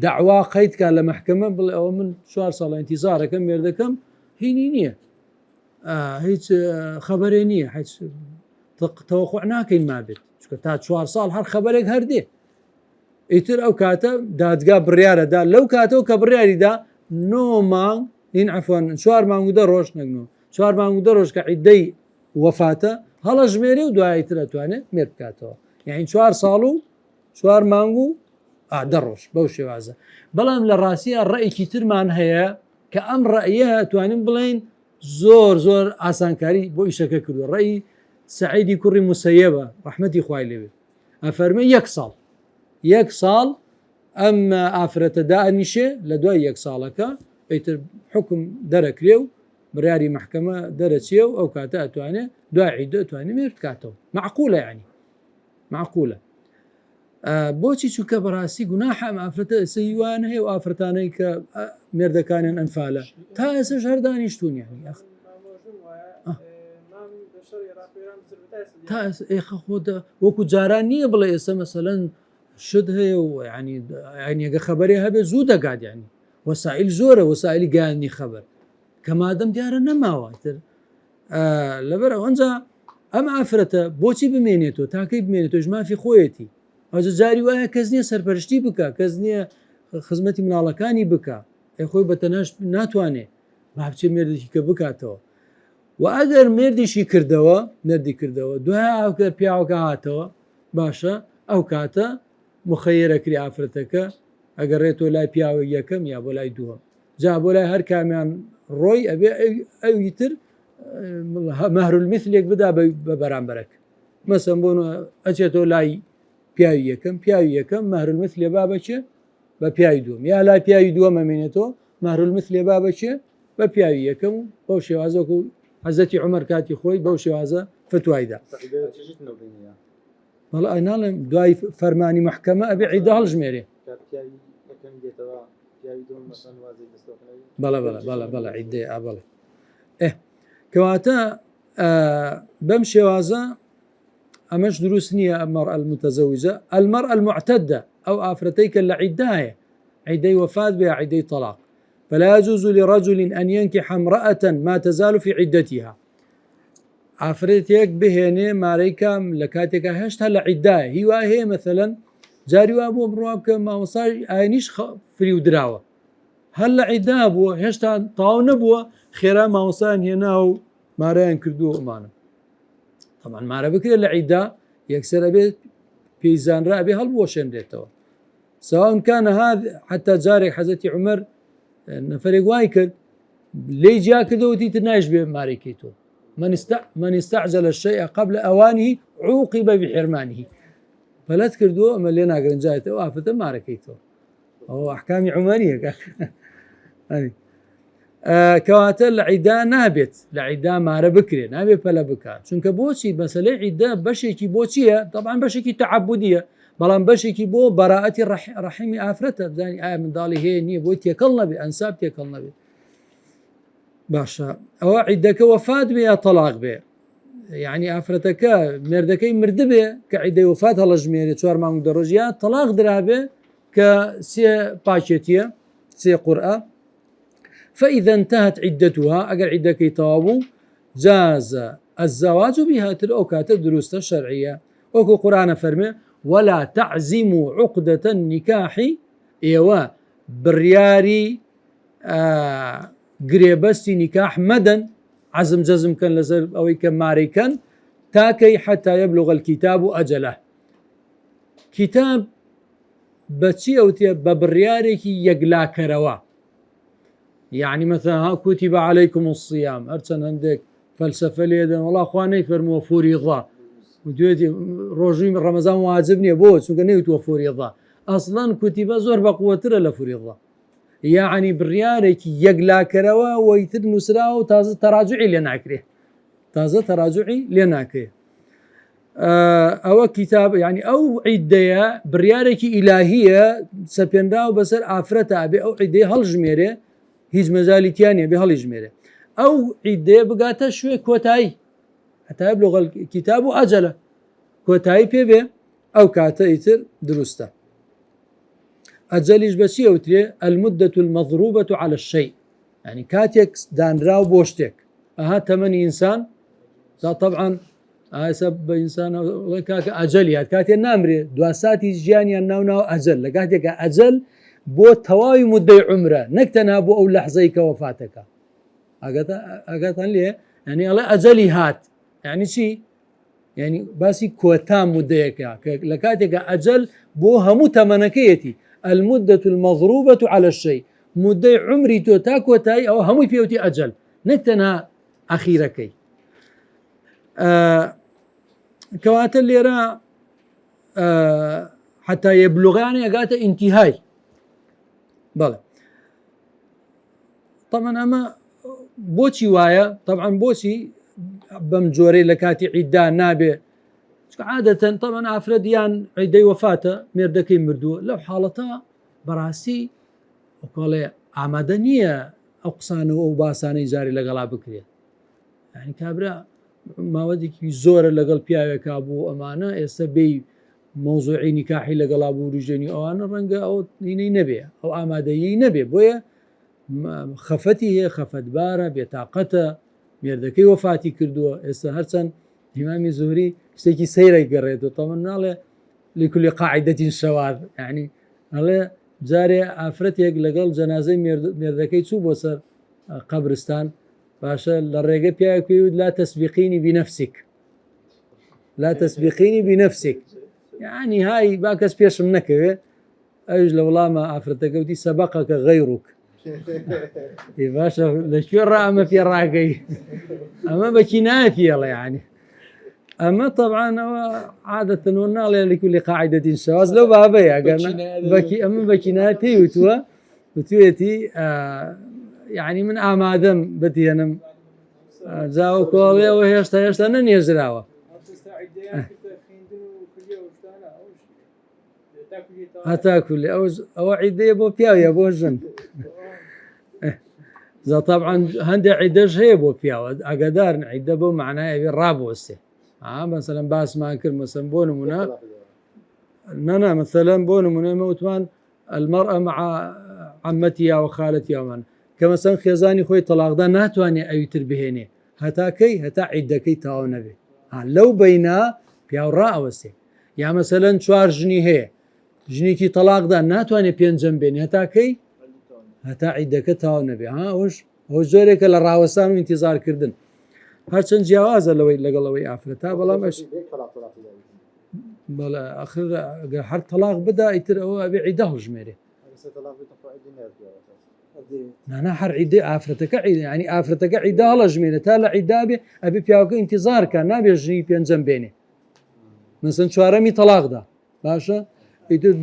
داوا قەیدکە لە مەحکەمە بڵێ ئەوە من 4 ساڵ ئینتیزارەکەم مێردەکەم هینی نییە هیچ خەبەرێ نییە تەوەقوع ناکەین مابێت چکە تا 4 ساڵ هەر خەبەرێک هەردێ ئیتر ئەو کاتە دادگا بڕیارەدا لەو کاتەوە کە بڕیاریدا 9 مانگ هین عەفوان 4 مانگ و 10 ڕۆژ نەگنەوە 4 مانگ و 10 ڕۆژ کە عیددەی وەفاتە هەڵە ژمێرێ و دواییتر ئەتوانێت مێر بکاتەوە یعنی 4 ساڵ و 4 مانگ و 10 ڕۆژ بەو شێوازە بەڵام لە ڕاستیە ڕێیەکی ترمان هەیە کە ئەم ڕەیە توانین بڵێن زۆر ئاسانکاری بۆ ئیشەکە کردو. ڕێی سعیدی کوڕی موسەیەبە ڕەحمەتی خوای لێوێ ئەفەرمێ 1 ساڵ ئەم ئافرەتە دائەنیشێ لە دوای 1 ساڵەکە ئەیتر حکم دەرەکرێ و بڕیاری محکەمە دەرەچێ و ئەو کاتە ئەتوانێت دوای عیدە ئەتوانێت مێرد بکاتەوە. معقولە یعنی معقولە. بۆچی چووکە بەڕاستی گوناحە ئەم ئافرەتە سەیوان هەیە و ئافرەتانەی کە مێردەکانیان ئەنفالە تا ئێسش هەر دانیشتون یعنی تا ئێخە خۆدا وەکو جاران نییە بڵێ ئێستا مەسەلەن شت هەیە و ینیگە خەبەرێ هەبێ زوو دەگات ینی وەسائل زۆرە وەسائلی گایانی خەبەر کە مادەم دیارە نەماواتر لەبەر ئەوەنجا ئەم ئافرەتە بۆچی بمێنێتەوە تاکەی بمێنێتەوە مافی خۆیەتی ئەوجا جاری وایە کەس نییە سەرپەرشتی بکە کەس نییە خزمەتی مناڵەکانی بکە خۆی بەتەنەش ناتوانێت با بچێ مێردێکی کە بکاتەوە و ئەگەر مێردیشی کردەوە نەردی کردەوە دوای ئاوکە پیاوەکە هاتەوە باشە ئەو کاتە مخەیرەکری ئافرەتەکە ئەگەر ڕێتۆ لای پیاوە یەکەم یا بۆ لای دووەم جا بۆ لای هەر کامیان ڕۆی ئەبێ ئەوی تر مەهرولمیثلێک بدا بە بەرامبەرەکە مەسەن بۆ ئەچێتەوە لای پیاوی یەکەم مەهرولمیثل لێ بابەچێ بە پیاوی دووەم یا لای پیاوی دووەم ئەمێنێتەوە مەهرولمیثل لێ بابەچێ بە پیاوی یەکەم و بەو شێوازەکە و حەزەتی عومەر کاتی خۆی بەو شێوازە فتوایدا بەڵێ ئەناڵێم دوای فەرمانی محکەمە ئەبێ عیدە هەڵژمێرێ بەڵە عیدێ بەڵێ کەواتە بەم شێوازە ئەمەش دروست نییە ئەمەرأە المتزەوجە المەرأە المعتەدە ئەو ئافرەتەی کە لە عیددایە عیدەی وەفات بێ عیدەی طلاق فلا يجوز لرجل أن ينكح امرأة ما تزال في عدتها ئافرەتێک بهێنێ مارەیکەم لە کاتێکە هێشتا لە عیددایە هیوا هەیە مەثەلەن جاری وا بۆ بڕوا بکە مامۆسای ئاینیش فری و دراوە هەر لە عیددا بووە هێشتا تاو نەبووە خێرا مامۆسایان هێنا و مارەیان کردووە ئەمانە طبعا مارە بکرێت لە عیددا یەکسەر ئەبێت پێیزانرا ئەبێ هەڵبوەشێنرێتەوە سواء كان هذا حتى جارێک حەزەتی عومەر نەفرێک وای کرد لێی جیا کردەوەتی تر نایش بێ مارێکی تۆ من استعجل الشيء قبل أوانه عوقب بحرمانه فلات کردووە ئەمە لێ ناگرنجایەتەوە ئافرەتە مارەکەیتەوە ئەو ئەحکامی عومەریە کەواتە لە عیددا نابێت لە عیددا مارە بکرێت نابێت پەلە بکات چونکە بۆچی بەسەلەی عیددا بەشێکی بۆچیە طبعا بەشێکی تەعەبودیە بەڵام بەشێکی بۆ بەراعەتی ڕەحیمی ئافرەتە بزانانی ئایا منداڵی هەیە نییە بۆی تێکەڵ نەبێت ئەنساب تێکەڵ نەبێت باشە ئەوە عیدەکە وەفات بێ یا تەلاق بێ یعنی ئافرەتەکە مێردەکەی مردبێ کە عیدەی وەفات هەڵەژمێرێت 4 مانگ دەڕۆژ یا تەلاق درابێ کە 3 پاچێتیە 3 قورئە فإذا انتهت عدتها أجر عدة تابو جاز الزواج بها تلأكات دروست الشرعية وكو قرآن فرمي ولا تعزموا عقدة النكاح إيوا برياري قريبستي نكاح مدن عزم جزم كان لزر أو كان ماري كان تاكي حتى يبلغ الكتاب أجله كتاب بتشي أو ببرياري يقلا كروا يعني مثلا كتب عليكم الصيام أرسل عندك فلسفة ليدا والله أخواني فرموا فريضة وديتي روجي رمضان واجبني بوت وقالني فريضة أصلا كتب زور بقوة لا فريضة يعني بريارك يقلا كروا ويتر نسرا وتازة تراجعي لناكري أو كتاب يعني أو عدية بريارك إلهية سبينراو بسر آفرتا أبي أو عدية هالجميرة هیچ مەزالیتیانە بێ هەڵیژمێرێ ئەو عیدەیە بگاتە شوێ کۆتایی حتا يبلغ الكتاب أجله کۆتایی پێ بێ ئەو کاتە ئیتر دروستە ئەجەلیش بەچی ئەوترێ المدة المضروبة على الشيء يعني كاتێک دانراو بۆ شتێک ئەها تەمەنی ئینسان طبعا حسب بإنسان كاك أجل كاتي نامري دواساتي جيانيان ناو أجل لكاتيك أجل بو تواوي مدة عمره نكتنا بو أو لحظيك وفاتك أقاتا ليه يعني الله أجلي هات يعني شي يعني باسي كوتام مديك لكاتك أجل بو همو تمنكيتي المدة المضروبة على الشيء مدة عمري تو تاكوتاي أو همو فيوتي أجل نكتنا ئەخیرەکەی کەواتە لێرە حتى يبلغان ئەگاتە ئینتیهای بەڵێ طبعا ئەمە بۆچی وایە طبعا بۆچی بەم جۆرەی لە کاتی عیددا نابێ عادەتەن طبعا ئافرەدیان عیدەی وەفاتە مێردەکەی مردووە لەو حاڵەتە بەڕاستی وەکڵێ ئامادە نییە ئەو قسانەوە و باسانەی جاری لەگەڵا بکرێت یعنی کابرا ماوەدێکی زۆرە لەگەڵ پیاوێکا بوو ئەمانە ئێستا بێی مۆزوعی نیکاحی لەگەڵا بوو ڕژێنی ئەوانە ڕەنگە ئەو نینەی نەبێ ئەو ئامادەیی نەبێ بۆیە خەفەتی هەیە خەفەتبارە بێتاقەتە مێردەکەی وەفاتی کردووە ئێستا هەرچەند ئیمامی زوهری شتێکی سەیرە گەڕێتەوە تەمەن ناڵێ لكل قاعدة شواذ يعني هەڵێ جارێ ئافرەتێک لەگەڵ جەنازەی مێردەکەی چوو بۆ سەر قەبرستان باشە لە ڕێگە پیاوێک پێوت لا تسبقيني بنفسك لا تسبقيني بنفسك يعني هاي با کەس پێشم نەکەوێ ئەوش لە وەڵامە ئافرەتەکە وتی سەبقەك غەیڕوک باشە لەکوێ ئەمە پێڕاگەی ئەمە بەکی نافیەڵێ يعني أما طبعا عادة ونالي لكل قاعدة شواذ لو بابا قالنا بكي أما بكيناتي وتويتي يعني من آمادم بدي أنا زاو كولي وهيشتا نن يزراوه هتاكل أو عيدية بو بياو يا بو جن زا طبعا هندي عيدش هي بو بياو أقدار عيدة بو معناه الرابو السي مثلا باس ما كل مثلا بونمنا نانا مثلا بونمنا موتمان المرأة مع عمتها وخالتها ومن كمثلا خيزاني خوي طلاق دا ناتواني أيتر بهيني هتا كي هتا عدكي تاو نبي لو بينا بياو راوسي يا مثلا شوار جني هي جني كي طلاق دا ناتواني بينجم بيني هتا كي هتا عدك تاو نبي وش هو زورك للراوسان وانتظار كردن هرچەند جیاوازە لەوەی لەگەڵەوەی ئافرەتا بەڵام ئەش بەڵێ ئاخر هەر تەلاق بدا ئیتر ئەوە ئەبێ عیدە هەڵژمێرێ نانا هەر عیدەی ئافرەتەکە ینی ئافرەتەکە عیدە هەڵەژمێرێ تا لە عیدا بێ ئەبێ پیاوەکە ئینتیزارکە نابێ ژنی پێنجەم بێنێ مثلا چوارەمی تەلاقدا باشە ئیتر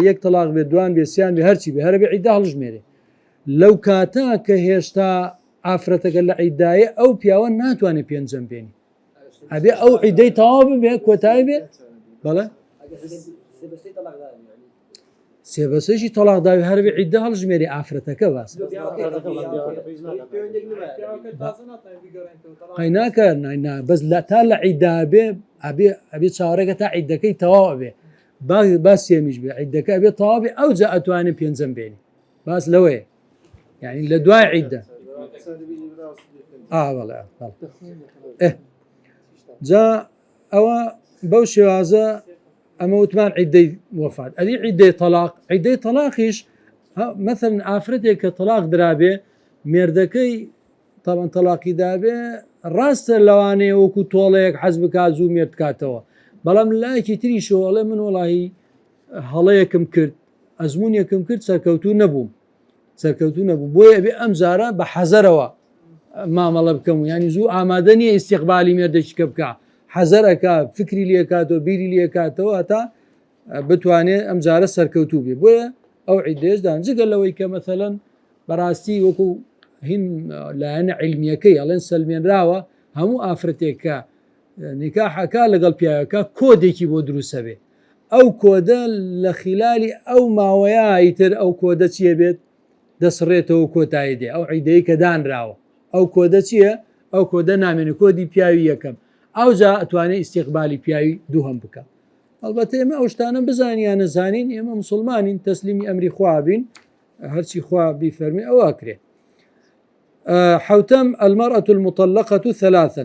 یەک تەلاق بێ دوان بێ سیان بێ هەرچی بێ هەرە بێ عیدە هەڵژمێرێ لەو کاتە کە هێشتا ئافرەتەکە لە عیدایە ئەو پیاوە ناتوانێت پێنجەم بێنی ئەبێ ئەو عیدەی تەواو ببێ کۆتایی بێ بەڵێ سێبەسەیشی تەلاقداوی هەربێ عیدە هەڵژمێری ئافرەتەکە باس قەیناکە بەس تا لە عیدا بێ ئەبێ چاوەڕێگە تا عیدەکەی تەواو بێ باس سێمیش بێ عیدەکە ئەبێ تەواو بێ ئەو جا ئەتوانێت پێنجەم بێنی باس لەوەیە یعنی لە دوای عیدە والله جا ئەوە بەو شێوازە ئەمە وتمان عیدەی وەفات ئەدی عیدەی تەلاقیش مثلا ئافرەتێک کە تەلاق درابێ مێردەکەی تاوان تەلاقی دابێ ڕاستە لەوانەیە وەکو تۆڵەیەک حەز بکات زوو مێرد کاتەوە بەڵام لایەکی تریشەوەڵێ من وەڵاهی هەڵەیەکم کرد ئەزمونیەکم کرد سەرکەوتوو نەبووم بۆیە ئەبێ ئەم جارە بە حەزەرەوە مامەڵە بکەم و ینی زوو ئامادە نییە ئیستیقبالی مێردێکیکە بکە حەزەرەکە فکری لێکاتەوە بیری لێکاتەوە هەتا بتوانێت ئەم جارە سەرکەوتوو بێ بۆیە ئەو عیدێشدان جگە لەوەی کە مەسەلەن بەڕاستی وەکو هین لایەنە عیلمیەکەی ئەڵێن سەلمێنراوە هەموو ئافرەتێکە نیکاحەکە لەگەڵ پیاوەکە کۆدێکی بۆ دروستە بێ ئەو کۆدە لە خلالی ئەو ماوەیە ئیتر ئەو کۆدە چیە بێت دەسڕێتەوە کۆتایی دێ ئەو عیدەی کە دانراوە ئەو کۆدە چییە؟ ئەو کۆدە نامێنێت کۆدی پیاوی یەکەم ئەو جا ئەتوانێت ئیستیقبالی پیاوی دووهەم بکە ئەلبەتە ئێمە ئەو شتانە بزانیان نەزانین ئێمە موسڵمانین تەسلیمی ئەمری خوا بین هەرچی خوا بیفەرمی ئەوە کرێ حوتەم المرأة المطلقة ثلاثا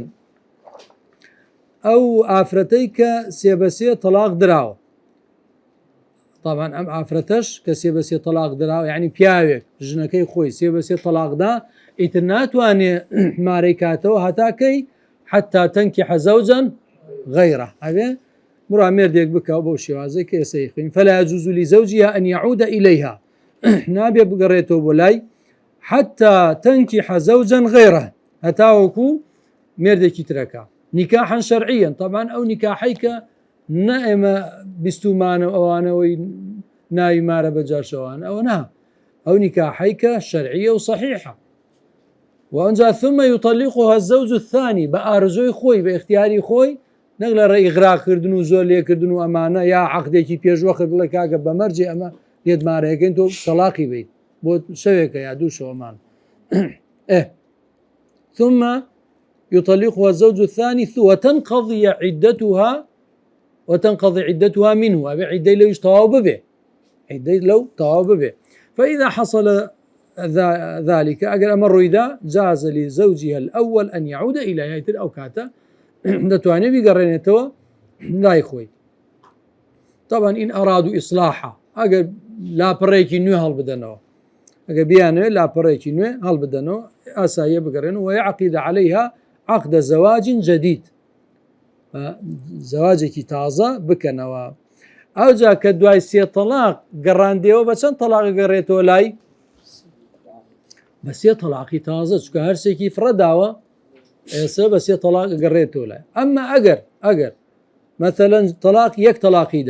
ئەو ئافرەتەی کە سێبەسێ تەلاق دراوە طبعا ئەم ئافرەتەش کە سێبەسێ تەلاق دراوە یعنی پیاوێک ژنەکەی خۆی سێبەسێ تەلاقدا ئیتر ناتوانێ مارەی کاتەوە هەتاکەی حتا تەنکیح زەوجا غەیرە ئەبێ بڕا مێردێک بکەوە بەو شێوازەی کە ئێستا یخین فلا يجوز لزوجها أن يعود إليها نابێ بگەڕێتەوە بۆ لای حتا تەنکیح زەوجا غەیرە هەتاوەکو مێردێکی ترەکە نکاحا شرعيا طبعا ئەو نکاحیکە نائمە بیستمانە ئەوانەوەی ناوی مارە بەجاشەوان ئەوە نا ئەو نکاحیکە شرعية وصحيحة وأنجا ثم يطلقها الزوج الثاني بأرزوي خوي باختياري خوي نقل إغراء كردنو زور ليه كردنو أمانة يا عقدك بيج وقت لك أجا بمرجع أما يد مارك أنتو طلاقي بيت بود شويك يا دوش أمان ثم يطلقها الزوج الثاني وتنقضي عدتها منه أبي عدة لو يشتواب به عدة لو تواب به فإذا حصل ذلك أجر أمر إذا جاز لزوجها الأول أن يعود إلى يتر أو كاتا دتواني بيقرنتوا لا يخوي طبعا إن أرادوا إصلاحه أجر لا بريكي نو هالبدنوا أجر بيانه لا بريكي نو هالبدنوا أسايا بقرنوا ويعقد عليها عقد زواج جديد زواجك تازة بكنوا أو جا كدواي سي طلاق قرانديو بچن طلاق قريتو لاي بس يا طلاقي تازة شكو هرسيكي فرداوة بس يا طلاق قريتو لاي أما أجر مثلا طلاق يك طلاقي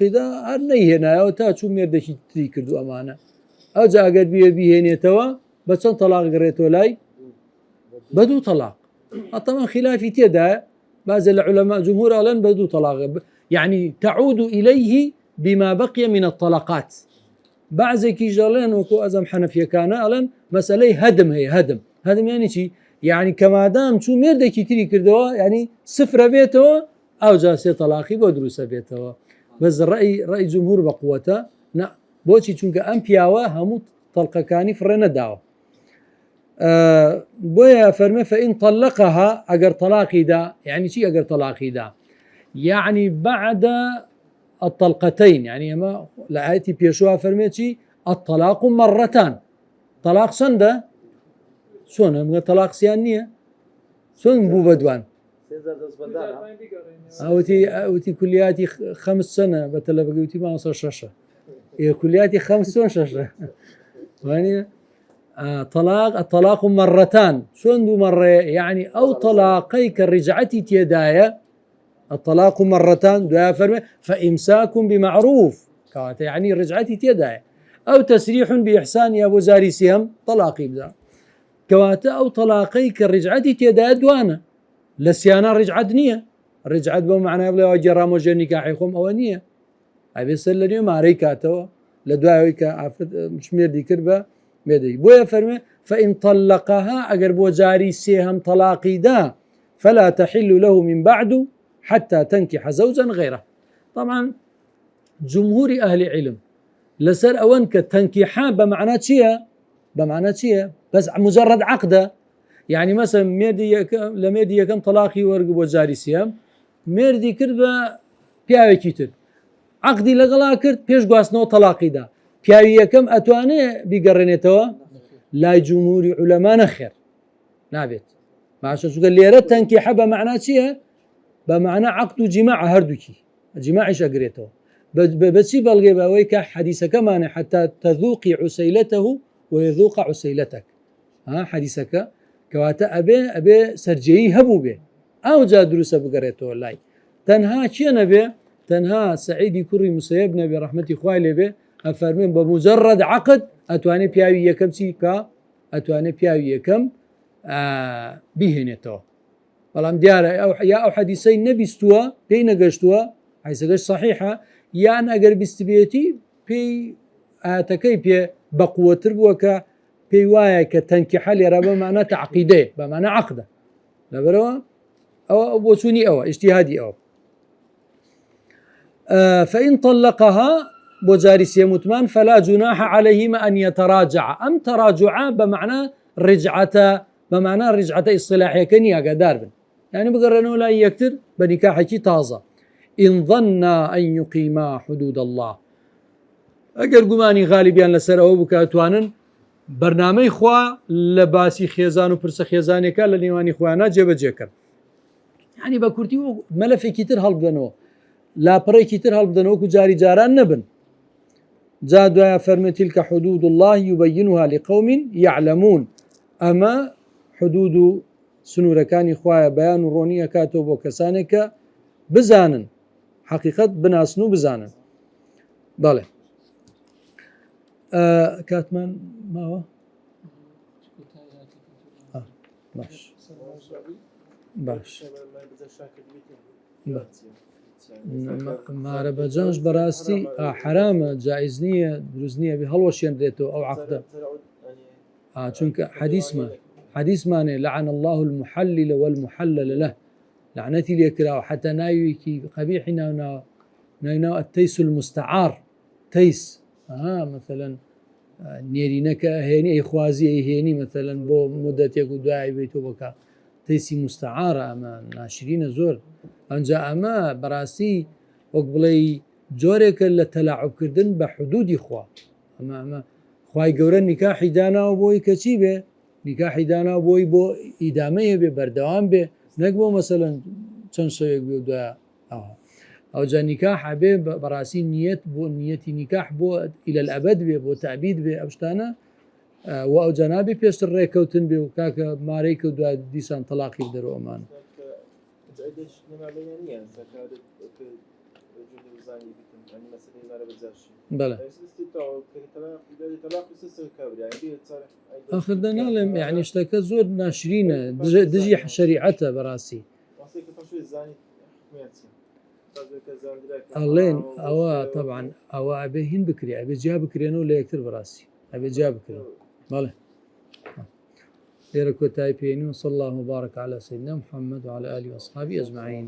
دا هرني هنا أو تاشو ميردشي تريكردو أمانة أو جا أجر بيه هنا توا بچن طلاق قريتو لاي بدو طلاق طبعا خلافي تيدا بعض العلماء جمهور ألن بدو طلاق يعني تعود إليه بما بقي من الطلقات بعضك جلان وكو أزم حنفية كان ألن مسألة هدم هي هدم يعني شي يعني كما دام شو ميردك تري كردوا يعني صفر بيته أو جاسي طلاقي بدروس بيته بس رأي جمهور بقوته نا بوشي چونك أمبياوا همو طلقة كاني فرنا داو بويا فرمي فإن طلقها أجر طلاقي دا يعني شي أجر طلاقي دا يعني بعد الطلقتين يعني ما لآيتي بيشوها فرميتي الطلاق مرتان طلاق سنده شون هم طلاق سيانية شون بو بدوان أوتي كلياتي 5 سنة بتلا بقيتي ما وصل شاشة هي كلياتي 5 شاشة يعني الطلاق مرتان شون دو مرة يعني أو طلاقيك رجعتي تيدايا الطلاق مرتان دعاء فرمي فإمساك بمعروف يعني رجعتي تيدايا أو تسريح بإحسان يا أبو زاري سيهم طلاقي بذا كواتا أو طلاقيك رجعتي تيدايا دوانا لسيانا رجعت نية رجعت بمعنى يبلا وجرام وجنك حيكم أوانية أبي سلني ما ريكاتو لدعاء مش ميردي كربة ميردي بويا فرمي فإن طلقها أقرب وزاري سيهم طلاقي دا فلا تحل له من بعد حتى تنكح زوجا غيره طبعا جمهور أهل علم لسر أوانك تنكيحا بمعنى شيء بس مجرد عقده يعني مثلا ميردي كم طلاقي ورقب وزاري سيام ميردي كربة بياوي كيتر عقدي لغلا كرد بيش قواسنو طلاقي دا بياوي كم أتواني بيقرنيتوا لا جمهور علماء نخير نابت معشان شو قال لي رد تنكيحا بمعنى شيء بمعنى عقد جماع هردوكي جماعي شقريته بس بلغي باويك حديث كمان حتى تذوقي عسيلته ويذوق عسيلتك حديثك كواتا أبي سرجي هبو به أو جا دروس بقريته والله تنها شي نبي تنها سعيدي كري مسيب نبي رحمتي خوالي به أفرمين بمجرد عقد أتواني بياوي يكم سيكا أتواني بياوي يكم بيهنته والله مديارة أو حديثي نبي استوى بين قشتوى حيث قش صحيحة يعني أجر بستبيتي بي آتكي بي بقوة تربوكا بي وايا كتنكيح لي ربما معناه تعقيده بمعنى عقده لبروا أو بوسوني أو اجتهادي أو فإن طلقها بوزاري متمان فلا جناح عليهما أن يتراجعا أم تراجعا بمعنى رجعة إصطلاحية كنيا قدار يعني بقرنوا لا يكتر بنكاحك تازة إن ظنا أن يقيما حدود الله أجر قماني غالبيا لسرعوا بكاتوانا برنامج خوا لباسي خيزان وبرس خيزانك لنيواني خوانا جب جكر يعني بكرتي ملف كتير هالبدنو لا بري كتير هالبدنو كجاري جاران نبن زادوا فرمي تلك حدود الله يبينها لقوم يعلمون أما حدود سنوورەکانی خوایە بەیان و ڕۆنیە کاتەوە بۆ کەسانێک کە بزانن حقیقت بناسن و بزانن. بەڵێ کاتمان ماوە باش باش مارە بەجانش بەڕاستی حرامە جائز نییە دروست نییە بێ هەڵوەشێنرێتەوە ئەو عەقدە چونکە حەدیثمانێ لعن الله المحلل والمحلل له لعنەتی لێکراوە حتى ناویەکی قەبیحی ناو التەیس المستعار تەیس مثلا نێرینەکە هێنی ئەیخوازی ئەیهێنی مثلا بۆ مدەتێک و دوای بێتەوە بکە تەیسی مستعارە ئەمە ناشرینە زۆر ئەنجا ئەمە بەڕاستی وەک بڵێ جۆرێکە لە تەلاعوبکردن بە حدودی خوا ئەمە خوای گەورە نیکاحی داناوە بۆی کەچی بێ نیکاحی داناوە بۆی بۆ ئیدامەیە بێ بەردەوام بێ نەک بۆ مەسەلەن چەند شەوێک بێ دوایە ئەوجا نیکاح بێ بەڕاستی نیەت بۆ نیەتی نیکاح بۆ ئیلە الئەبەد بێ بۆ تابید بێ ئەو شتانە و ئەو جەنابی پێشتر ڕێکەوتن بێ و کاکە مارەی کە دوای دیسان تەلاقی بدەرەوە ئەمان بەڵێ ئاخردا ناڵێم یعنی شتەکە زۆر ناشرینە دژی شەریعەتە بەڕاستی ئەڵێن ئەوە طبعا ئەوە ئەبێ هین بکرێ ئەبێ جیا بکرێنەوە لە یەکتر بەڕاستی ئەبێ جیا بکرێن بەڵێ لێرە کۆتایی پێێنی و صلى الله وبارك على سيدنا محمد وعلى آله وأصحابه أجمعين.